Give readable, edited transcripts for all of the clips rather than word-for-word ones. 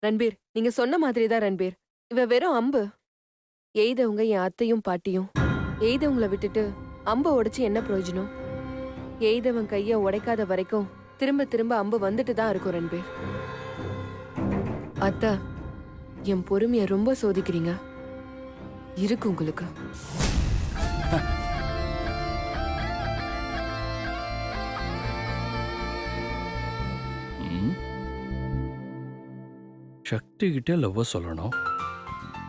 ரன்பீர், நீங்க சொன்ன மாதிரி தான் ரன்பீர். இவ வெறும் அம்பு. எய்தவங்க என் அத்தையும் பாட்டியும். எய்தவங்கள விட்டுட்டு அம்ப உடைச்சு என்ன பிரயோஜனம்? எய்தவன் கைய உடைக்காத வரைக்கும் திரும்ப திரும்ப அம்பு வந்துட்டு தான் இருக்கும் ரன்பீர். அத்தை, என் பொறுமைய ரொம்ப சோதிக்கிறீங்க. இருக்கு உங்களுக்கு. சக்தி கிட்ட லவ்வ சொல்லணும்.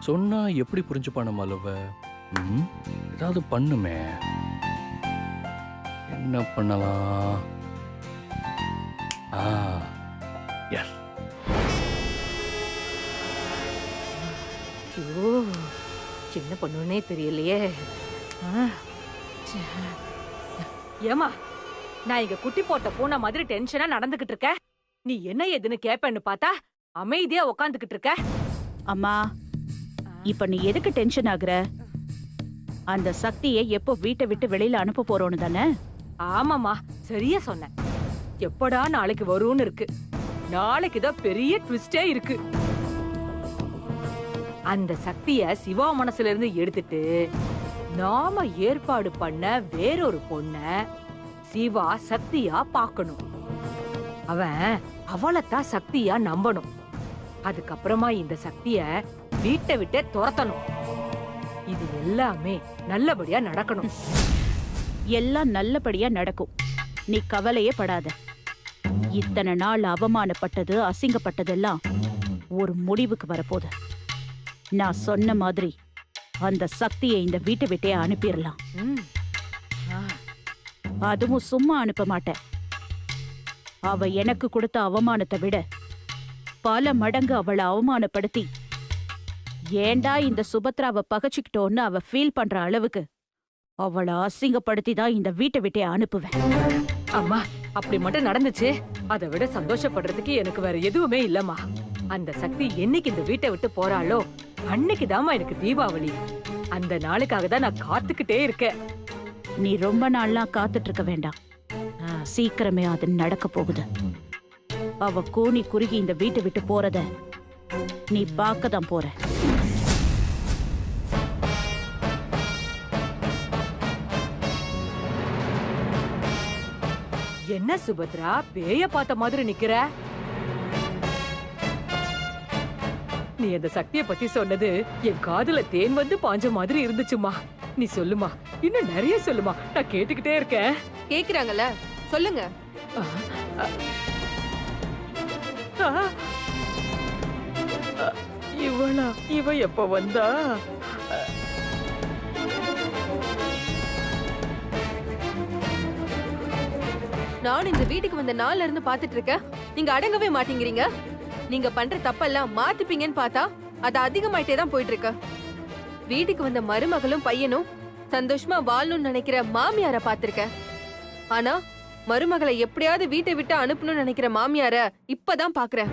சொன்னா எப்படி புரிஞ்சுப்பா நம்ம லவ்வ? ஏதாவது பண்ணுமே. என்ன பண்ணலாம்? எஸ். ஐயோ, சின்ன பொண்ணுன்னே தெரியலையே. ஏமா, நான் இங்க குட்டி போட்ட பூனை மாதிரி டென்ஷனா நடந்துகிட்டு இருக்க. நீ என்ன ஏதுன்னு கேப்பேன்னு பார்த்தா அமைதியா உக்காந்துகிட்டு இருக்க. அம்மா, இப்ப நீ எதுக்கு டென்ஷன் ஆகுற? அந்த சக்தியை எப்போ வீட்டை விட்டு வெளியில அனுப்ப போறோன்னு தானே? ஆமாமா, சரியா சொன்ன. எப்படா நாளைக்கு வரும்னு இருக்கு. நாளைக்கு தான் பெரிய ட்விஸ்டே இருக்கு. அந்த சக்திய சிவா மனசுல இருந்து எடுத்துட்டு நாம ஏற்பாடு பண்ண வேறொரு பொண்ண சிவா சக்தியா பார்க்கணும். அவன் அவளைத்தான் சக்தியா நம்பணும். அதுக்கப்புறமா இந்த சக்திய வீட்டை விட்டு துரத்தணும். இது எல்லாமே நல்லபடியா நடக்கணும். எல்லாம் நல்லபடியா நடக்கும். நீ கவலையே படாத. இத்தனை நாள் அவமானப்பட்டது, அசிங்கப்பட்டதெல்லாம் ஒரு முடிவுக்கு வரப்போகுது. நான் சொன்ன மாதிரி அந்த சக்தியை இந்த வீட்டை விட்டே அனுப்பிடலாம். அதுவும் சும்மா அனுப்ப மாட்டேன். அவ எனக்கு கொடுத்த அவமானத்தை விட பல மடங்கு அவளை அவமானப்படுத்தி ஏண்டா இந்த சுபத்ராவை பகச்சுக்கிட்டோன்னு அவ ஃபீல் பண்ற அளவுக்கு அவளை அசிங்கப்படுத்தி தான் இந்த வீட்டை விட்டே அனுப்புவேன். அம்மா, அப்படி மட்டும் நடந்துச்சு, அதை விட சந்தோஷப்படுறதுக்கு எனக்கு வேற எதுவுமே இல்லம்மா. அந்த சக்தி என்னைக்கு இந்த வீட்டை விட்டு போறாளோ அன்னைக்குதாம்மா எனக்கு தீபாவளி. அந்த நாளுக்காக தான் நான் காத்துக்கிட்டே இருக்கேன். நீ ரொம்ப நாள்லாம் காத்துட்டு இருக்க வேண்டாம். சீக்கிரமே அது நடக்க போகுது. அவ கூனி குறுகி இந்த வீட்டை விட்டு போறத நீ பார்க்க தான் போற. என்ன சுபத்ரா, பேய பார்த்த மாதிரி நிக்கிற? நீ அந்த சக்தியை பத்தி சொன்னது என் காதுல தேன் வந்து பாஞ்ச மாதிரி இருந்துச்சுமா. நீ சொல்லுமா, இன்னும் நிறைய சொல்லுமா, நான் கேட்டுக்கிட்டே இருக்கேன். கேக்குறாங்கல்ல, சொல்லுங்க. இவளா? இவ எப்ப வந்தா? நான் இந்த வீட்டுக்கு வந்த நாள்ல இருந்து பாத்துட்டு இருக்கேன். நீங்க அடங்கவே மாட்டேங்கிறீங்க. நீங்க பண்ற தப்பெல்லாம் மாத்திப்பீங்கன்னு பார்த்தா அது அதிகமாயிட்டே தான் போயிட்டு இருக்கு. வீட்டுக்கு வந்த மருமகளும் பையனும் சந்தோஷமா வாழணும்னு நினைக்கிற மாமியார பாத்திருக்கேன். ஆனா மருமகளை எப்படியாவது வீட்டை விட்டு அனுப்பணும்னு நினைக்கிற மாமியார இப்பதான் பாக்குறேன்.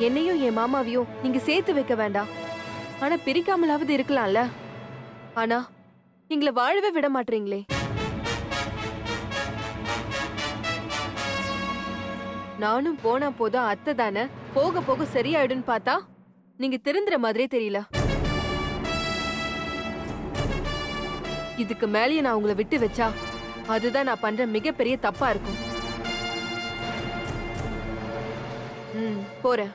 என்னையும் என் மாமாவையும் நீங்க சேர்த்து வைக்க வேண்டாம். ஆனா பிரிக்காமலாவது இருக்கலாம்ல. ஆனா எங்களை வாழவே விட மாட்டீங்களே. நானும் போனா போதும் அத்தை தானே, போக போக சரியாயிடுன்னு பார்த்தா நீங்க திருந்துற மாதிரியே தெரியல. இதுக்கு மேலேயே நான் உங்களை விட்டு வச்சா அதுதான் நான் பண்ற மிகப்பெரிய தப்பா இருக்கும். போறேன்.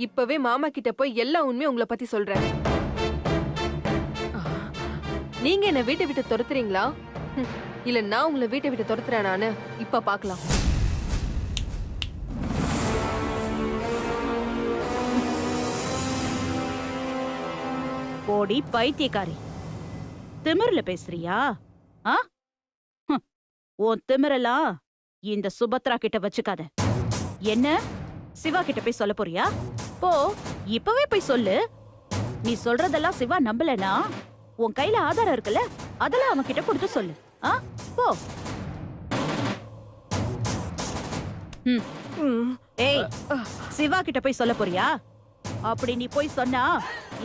இப்பவே மாமா கிட்ட போய் எல்லா உண்மையும் உங்களை பத்தி சொல்றேன். நீங்க என்ன வீட்டை விட்டு துரத்துறீங்களா இல்ல நான் உங்களை வீட்டை விட்டு துரத்துறேனான்னு இப்ப பாக்கலாம். போடி பைத்தியக்காரி, திமிர்ல பேசுறியா? உன் திமிரெல்லாம் இந்த சுபத்ரா கிட்ட வச்சுக்காத. என்ன சிவா கிட்ட போய் சொல்ல போறியா? போ, இப்பவே போய் சொல்லு. நீ சொல்றதெல்லாம் சிவா நம்பலனா உன் கையில ஆதாரம் இருக்குல்ல, அதெல்லாம் அவன் கிட்ட கொடுத்து சொல்லு. போ. ஏய், சிவா கிட்ட போய் சொல்ல போறியா? அப்படி நீ போய் சொன்னா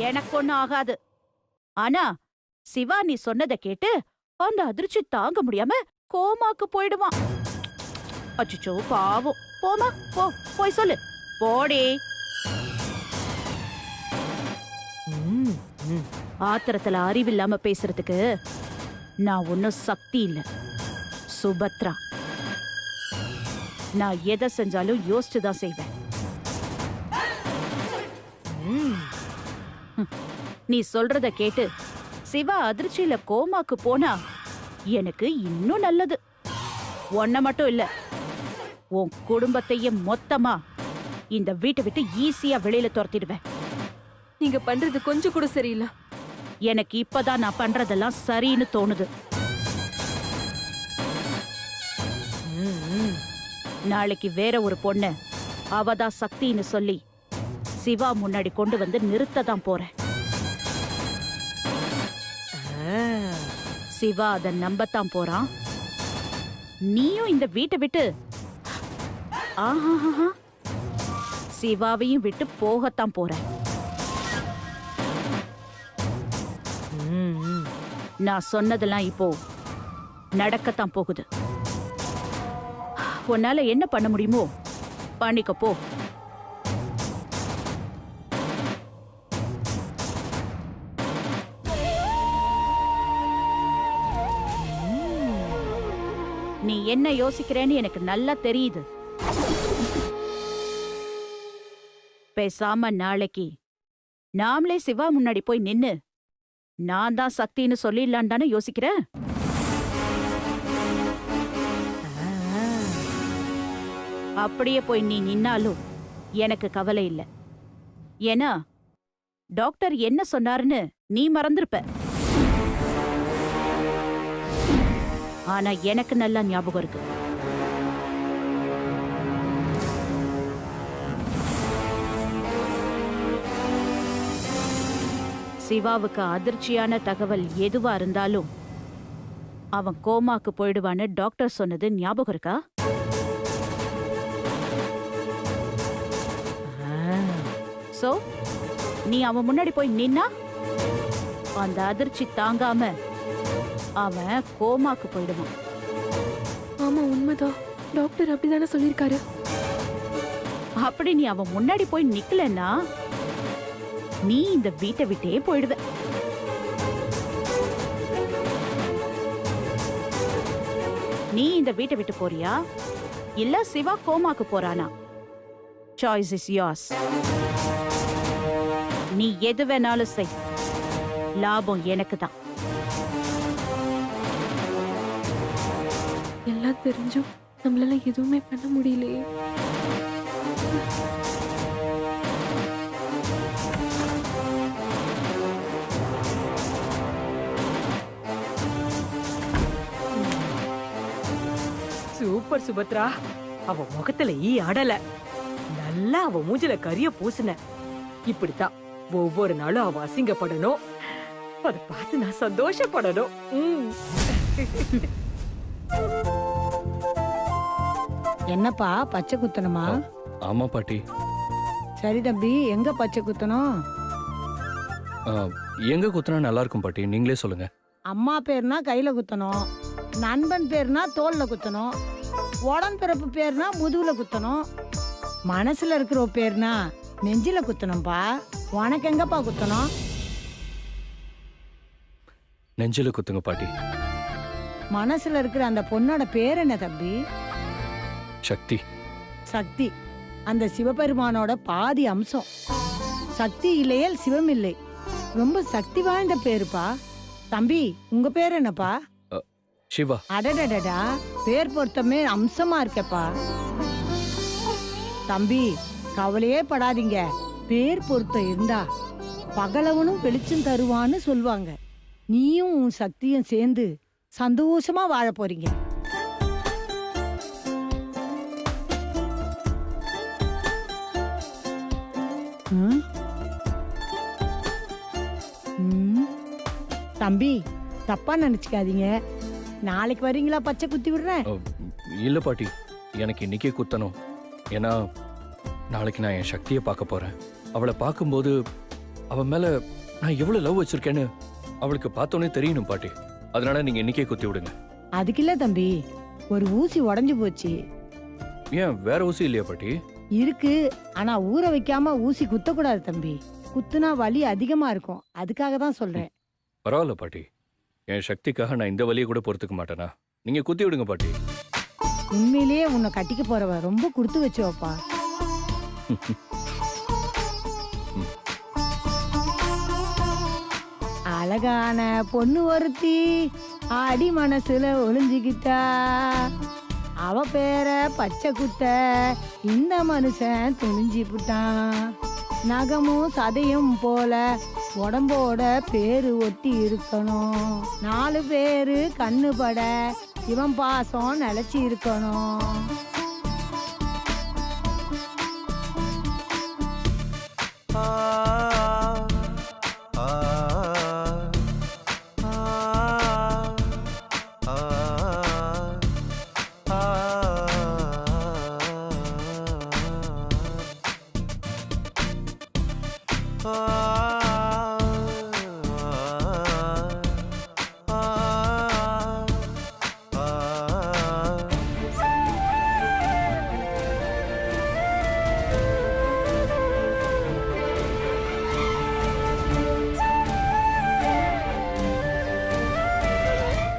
எனக்கு ஒண்ணும் ஆகாது. ஆனா சிவா நீ சொன்னதை கேட்டு அந்த அதிர்ச்சி தாங்க முடியாம கோமாக்கு போயிடுவான். அச்சோ பாவம். போமா போ, போய் சொல்லு. போடி. ம், ம். ஆத்திரத்துல அறிவில்லாம பேசுறதுக்கு நான் ஒன்னும் சக்தி இல்ல, சுபத்ரா. நான் எதை செஞ்சாலும் யோசிச்சுதான் செய்வேன். ம். நீ சொல்றத கேட்டு சிவா அதிர்ச்சியில கோமாக்கு போனா எனக்கு இன்னும் நல்லது. உன்னை மட்டும் இல்ல, உன் குடும்பத்தையும் மொத்தமா இந்த வீட்டை விட்டு ஈஸியா வெளியில துரத்திடுவேன். நீங்க பண்றது கொஞ்சம் கூட சரியில்லை. எனக்கு இப்பதான் நான் பண்றதெல்லாம் சரின்னு தோணுது. ம், ம். நாளைக்கு வேற ஒரு பொண்ணு அவதான் சக்தின்னு சொல்லி சிவா முன்னாடி கொண்டு வந்து நிறுத்ததான் போறேன். ஆ. சிவா அத நம்பத்தான் போறான். நீயும் இந்த வீட்டை விட்டு ஆஹாஹா சிவாவையும் விட்டு போகத்தான் போற. ம், ம். நான் சொன்னதெல்லாம் இப்போ நடக்கத்தான் போகுது. உன்னால என்ன பண்ண முடியுமோ பண்ணிக்க போ. நீ என்ன யோசிக்கிறேன்னு எனக்கு நல்லா தெரியுது. பேசாம நாளைக்கு நாமளே சிவா முன்னாடி போய் நின்னு நான் தான் சக்தின்னு சொல்லிடலான்னு தானே யோசிக்கிறேன். ஆ. அப்படியே போய் நீ நின்னாலும் எனக்கு கவலை இல்ல. ஏன்னா டாக்டர் என்ன சொன்னாருன்னு நீ மறந்திருப்ப. ஆனா எனக்கு நல்லா ஞாபகம் இருக்கு. சிவாவுக்கு அதிர்ச்சியான தகவல் எதுவா இருந்தாலும் அவன் கோமாக்கு போயிடுவான்னு டாக்டர் சொன்னது ஞாபகம் இருக்கா? ஆ. சோ நீ அவன் முன்னாடி போய் நின்னா அந்த அதிர்ச்சி தாங்காம அவன் கோமாக்கு போயிடுவான். ஆமா, உண்மைதான். டாக்டர் அப்படிதானே சொல்லியிருக்காரு. அப்படி நீ அவன் முன்னாடி போய் நிக்கலன்னா நீ இந்த வீட்டை விட்டே போயிடுவ. நீ இந்த வீட்டை விட்டு போறியா இல்ல சிவா கோமாக்கு போறானா? Choice is yours. நீ எது வேணாலும் செய், லாபம் எனக்கு தான். எல்லாம் தெரிஞ்சும் நம்மளால எதுவுமே பண்ண முடியலையே. சூப்பர் சுபத்ரா. அவ முகத்துல ஈ அடல, நல்லா அவ மூஞ்சில கரிய பூசுன. இப்படித்தான் ஒவ்வொரு நாளும் அவ அசிங்கப்படணும், அத பார்த்து நான் சந்தோஷப்படணும். ம். என்னப்பா பச்சை குத்தணுமா? ஆமா பாட்டி. சரி தம்பி, எங்க பச்சை குத்தணும்? எங்க குத்துனா நல்லா இருக்கும் பாட்டி, நீங்களே சொல்லுங்க. அம்மா பேர்னா கையில குத்தணும், நண்பன் பேர்னா தோல்ல குத்தணும், உடன் பிறப்பு பேர்னா முதுகுல குத்தணும், மனசுல இருக்கிற பேர்னா நெஞ்சில குத்தணும்பா. உனக்கு எங்கப்பா குத்தணும்? நெஞ்சில குத்துங்க பாட்டி. மனசுல இருக்கிற அந்த பொண்ணோட பேர் என்ன தம்பி? சக்தி. சக்தி அந்த சிவபெருமானோட பாதி அம்சம். சக்தி இல்லையேல் சிவம் இல்லை. ரொம்ப சக்தி வாய்ந்த பேருப்பா. தம்பி, உங்க பேர் என்னப்பா? சிவா. அடடடடா, பேர் பொருத்தமே அம்சமா இருக்கேப்பா. தம்பி, கவலையே படாதீங்க. பேர் பொருத்தம் இருந்தா பகலவனும் வெளிச்சம் தருவான்னு சொல்லுவாங்க. நீயும் உன் சக்தியும் சேர்ந்து சந்தோஷமா வாழ போறீங்க. ம்? ம். தம்பி, தப்பா நினைச்சுக்காதீங்க. நாளைக்கு வரீங்களா? பச்சை குத்தி விடுறேன். இல்ல பாட்டி, எனக்கு இன்னைக்கே குத்தணும். ஏன்னா நாளைக்கு நான் என் சக்தியை பார்க்க போறேன். அவளை பார்க்கும்போது அவன் மேல நான் எவ்வளவு லவ் வச்சிருக்கேன்னு அவளுக்கு பார்த்தோன்னே தெரியணும் பாட்டி. அதனால நீங்க இன்னைக்கே குத்தி விடுங்க. அதுக்கு இல்ல தம்பி, ஒரு ஊசி உடைஞ்சு போச்சு. ஏன் வேற ஊசி இல்லையா பாட்டி? இருக்கு, ஆனா ஊற வைக்காம ஊசி குத்தக்கூடாது தம்பி. குத்துனா வலி அதிகமா இருக்கும், அதுக்காக தான் சொல்றேன். பரவாயில்ல பாட்டி, என் சக்திக்காக நான் இந்த வலியை கூட பொறுத்துக்க மாட்டேனா? நீங்க குத்தி விடுங்க பாட்டி. உண்மையிலேயே உன்னை கட்டிக்க போறவ ரொம்ப கொடுத்து வச்சோப்பா. அழகான பொண்ணு ஒருத்தி ஆடி மனசுல ஒளிஞ்சுக்கிட்டா, அவ பேர பச்சை குத்த இந்த மனுஷன் துணிஞ்சு புட்டான். நகமும் சதையும் போல உடம்போட பேரு ஒட்டி இருக்கணும். 4 பேரு கண்ணு பட இவன் பாசம் நிலைச்சி இருக்கணும்.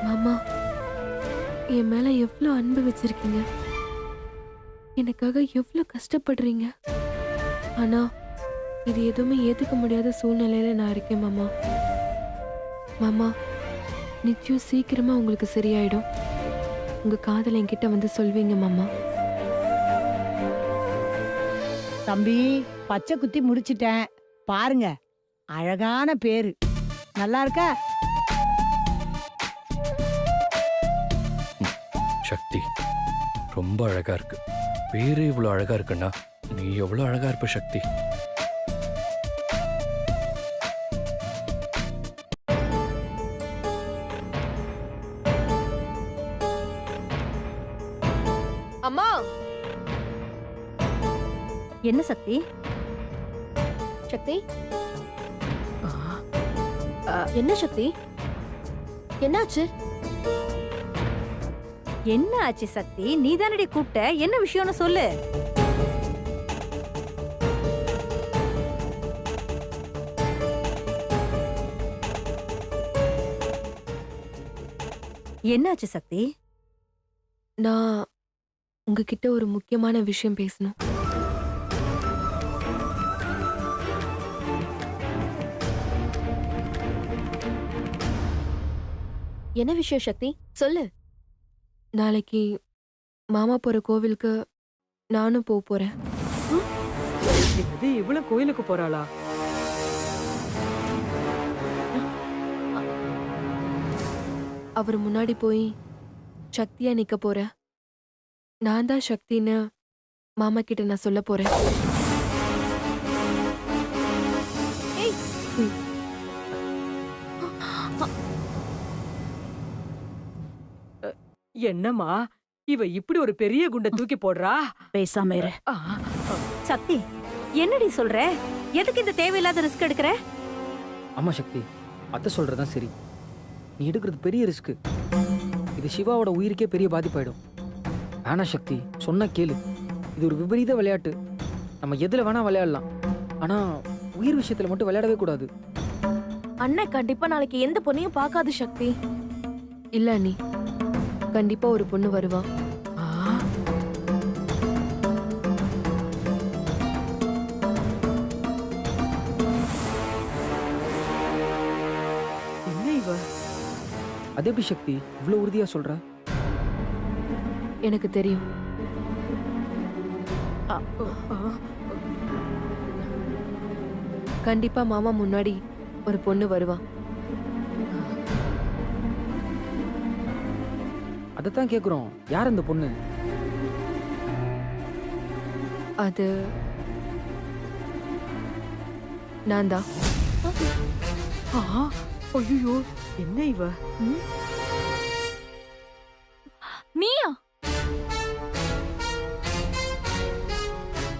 மாமா, என் மேல எவ்வளவு அன்பு வச்சிருக்கீங்க, எனக்காக எவ்வளவு கஷ்டப்படுறீங்க. ஆனா இது எதுவுமே ஏத்துக்க முடியாத சூழ்நிலையில நான் இருக்கேன் மாமா. மாமா, நிச்சயம் சீக்கிரமா உங்களுக்கு சரியாயிடும். உங்க காதல் என்கிட்ட வந்து சொல்வீங்க மாமா. தம்பி, பச்சை குத்தி முடிச்சிட்டேன் பாருங்க. அழகான பேரு, நல்லா இருக்கா? சக்தி ரொம்ப அழகா இருக்கு. பேரு இவ்வளவு அழகா இருக்குன்னா நீ எவ்வளவு அழகா இருப்ப சக்தி. அம்மா, என்ன சக்தி? சக்தி, என்ன சக்தி, என்னாச்சு? என்ன ஆச்சு சக்தி? நீ தானடி கூப்பிட்ட, என்ன விஷயம்னு சொல்லு. என்னாச்சு சக்தி? நான் உங்ககிட்ட ஒரு முக்கியமான விஷயம் பேசணும். என்ன விஷயம் சக்தி, சொல்லு. நாளைக்கு மாமா போற கோவிலுக்கு நானும் போறேன். இது இவ்வளவு கோயிலுக்கு போறாளா? அவர் முன்னாடி போய் சக்தியா நிக்க போறேன். நான் தான் சக்தின்னு மாமா கிட்ட நான் சொல்ல போறேன். ஏய், என்னம்மா இவ இப்படி ஒரு பெரிய குண்டை தூக்கி போடுறா? பேசாம இரு. ஆ, சக்தி, என்னடி சொல்ற? எதுக்கு இந்த தேவையில்லாத ரிஸ்க் எடுக்கிற? ஆமா சக்தி, அத்தை சொல்றதுதான் சரி. நீ எடுக்கிறது பெரிய ரிஸ்க். இது சிவாவோட உயிருக்கே பெரிய பாதிப்பாயிடும். வேணா சக்தி, சொன்னா கேளு. இது ஒரு விபரீத விளையாட்டு. நம்ம எதுல வேணா விளையாடலாம், ஆனா உயிர் விஷயத்துல மட்டும் விளையாடவே கூடாது. அண்ணன் கண்டிப்பா நாளைக்கு எந்த பொண்ணையும் பார்க்காது சக்தி. இல்ல அண்ணி, கண்டிப்பா ஒரு பொண்ணு வருவா. ஆ. என்ன இவ? அது எப்படி சக்தி இவ்வளவு உறுதியா சொல்ற? எனக்கு தெரியும். ஆ. கண்டிப்பா மாமா முன்னாடி ஒரு பொண்ணு வருவா. அதைத்தான் கேக்குறோம், யார் அந்த பொண்ணு? அது நான் தான். ஐயோ, என்ன இவ? நீயா?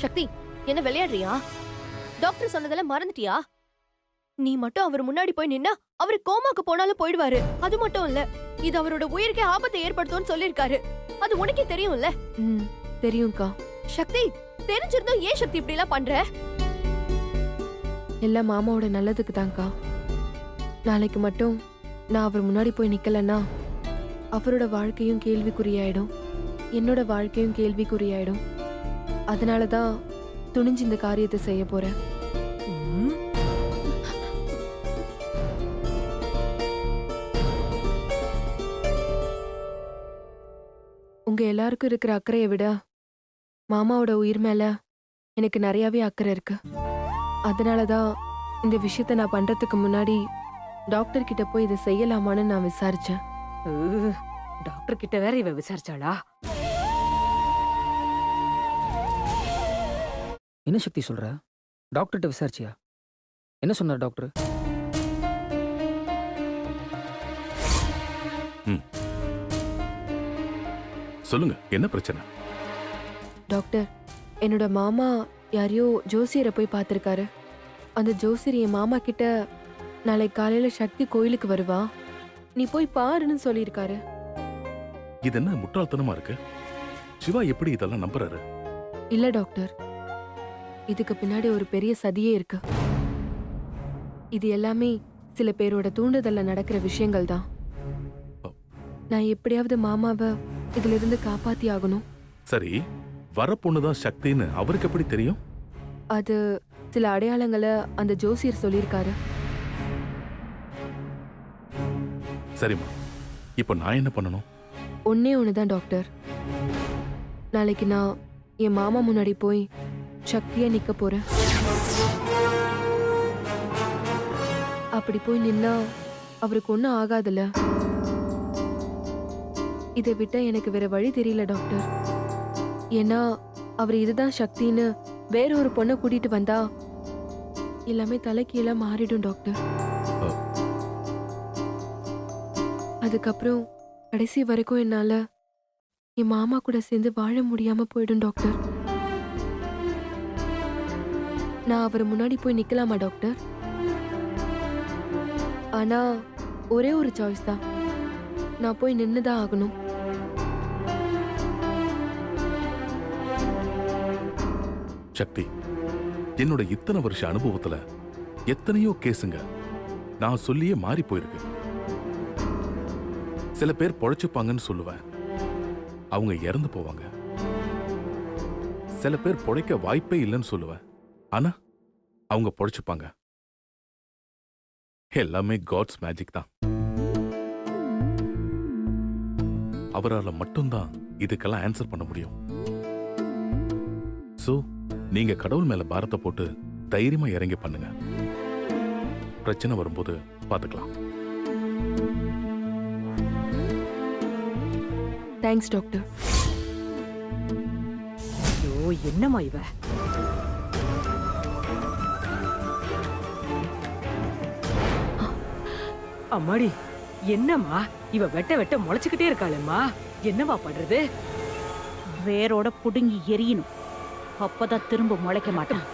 சக்தி, என்ன விளையாடுறியா? டாக்டர் சொன்னதெல்லாம் மறந்துட்டியா? நீ மட்டும் அவர் முன்னாடி போய் நின்னா அவரு கோமாக்கு போனாலும் போயிடுவாரு. அது மட்டும் இல்ல, இது அவரோட உயிருக்கே ஆபத்தை ஏற்படுத்தும்னு சொல்லிருக்காரு. அது உனக்கே தெரியும்ல. தெரியும்க்கா. சக்தி, தெரிஞ்சிருந்தோம் ஏன் சக்தி இப்படி எல்லாம் பண்ற? எல்லாம் மாமாவோட நல்லதுக்கு தான்க்கா. நாளைக்கு மட்டும் நான் அவர் முன்னாடி போய் நிக்கலன்னா அவரோட வாழ்க்கையும் கேள்விக்குறியாயிடும், என்னோட வாழ்க்கையும் கேள்விக்குறியாயிடும். அதனால தான் துணிஞ்சு இந்த காரியத்தை செய்ய போறேன். ம், உங்க எல்லாருக்கும் இருக்கிற அக்கறையை விட மாமாவோட உயிர் மேல எனக்கு நிறையவே அக்கறை இருக்கு. அதனால தான் இந்த விஷயத்த நான் பண்றதுக்கு முன்னாடி டாக்டர் கிட்ட போய் இதை செய்யலாமான்னு நான் விசாரிச்சேன். டாக்டர் கிட்ட வேற இவ விசாரிச்சாளா? என்ன சக்தி சொல்ற? டாக்டர்கிட்ட விசாரிச்சியா? என்ன சொன்னார் டாக்டர்? சொல்லுங்க, என்ன பிரச்சனை? டாக்டர், என்னோட மாமா யாரையோ ஜோசியரை போய் பார்த்திருக்காரு. அந்த ஜோசியர் என் மாமா கிட்ட நாளைக்கு காலையில சக்தி கோயிலுக்கு வருவா, நீ போய் பாருன்னு சொல்லியிருக்காரு. இது என்ன முட்டாள்தனமா இருக்கு? சிவா எப்படி இதெல்லாம் நம்புறாரு? இல்ல டாக்டர், இதுக்கு பின்னாடி ஒரு பெரிய சதியே இருக்கு. இது எல்லாமே சில பேரோட தூண்டுதல்ல நடக்கிற விஷயங்கள் தான். நான் எப்படியாவது மாமாவை இதுல இருந்து காப்பாத்தி ஆகணும். சரி, வர பொண்ணுதான் சக்தின்னு அவருக்கு எப்படி தெரியும்? அது சில அடையாளங்களை அந்த ஜோசியர் சொல்லியிருக்காரு. சரிம்மா, இப்போ நான் என்ன பண்ணணும்? ஒன்னே ஒண்ணுதான் டாக்டர். நாளைக்கு நான் என் மாமா முன்னாடி போய் சக்தியா நிக்க போறேன். அப்படி போய் நின்னா அவருக்கு ஒன்னும் ஆகாதுல்ல. இதை விட்ட எனக்கு வேற வழி தெரியல டாக்டர். ஏன்னா அவர் இதுதான் சக்தின்னு வேற ஒரு பொண்ணை கூட்டிட்டு வந்தா எல்லாமே தலைக்கீழ மாறிடும் டாக்டர். அதுக்கப்புறம் கடைசி வரைக்கும் என்னால என் மாமா கூட சேர்ந்து வாழ முடியாம போயிடும் டாக்டர். நான் அவர் முன்னாடி போய் நிக்கலாமா டாக்டர்? ஆனா ஒரே ஒரு சாய்ஸ் தான், நான் போய் நின்னுதான் ஆகணும். சக்தி, என்னோட இத்தனை வருஷ அனுபவத்துல எத்தனையோ கேஸுங்க நான் சொல்லியே மாறி போயிருக்கு. சில பேர் பொழைச்சுப்பாங்கன்னு சொல்லுவேன், அவங்க இறந்து போவாங்க. சில பேர் பொழைக்க வாய்ப்பே இல்லைன்னு சொல்லுவேன், ஆனா அவங்க பொழைச்சுப்பாங்க. எல்லாமே காட்ஸ் மேஜிக் தான். அவரால் மட்டும்தான் இதுக்கெல்லாம் ஆன்சர் பண்ண முடியும். சோ நீங்க கடவுள் மேல பாரத்தை போட்டு தைரியமா இறங்கி பண்ணுங்க. பிரச்சனை வரும்போது பாத்துக்கலாம். Thanks doctor. ஐயோ, என்னம்மா இவ? அம்மாடி, என்னம்மா இவ வெட்ட வெட்ட முளைச்சுக்கிட்டே இருக்காளேம்மா, என்னவா பண்றது? வேரோட புடுங்கி எரியணும், அப்பதான் திரும்ப முளைக்க மாட்டான்.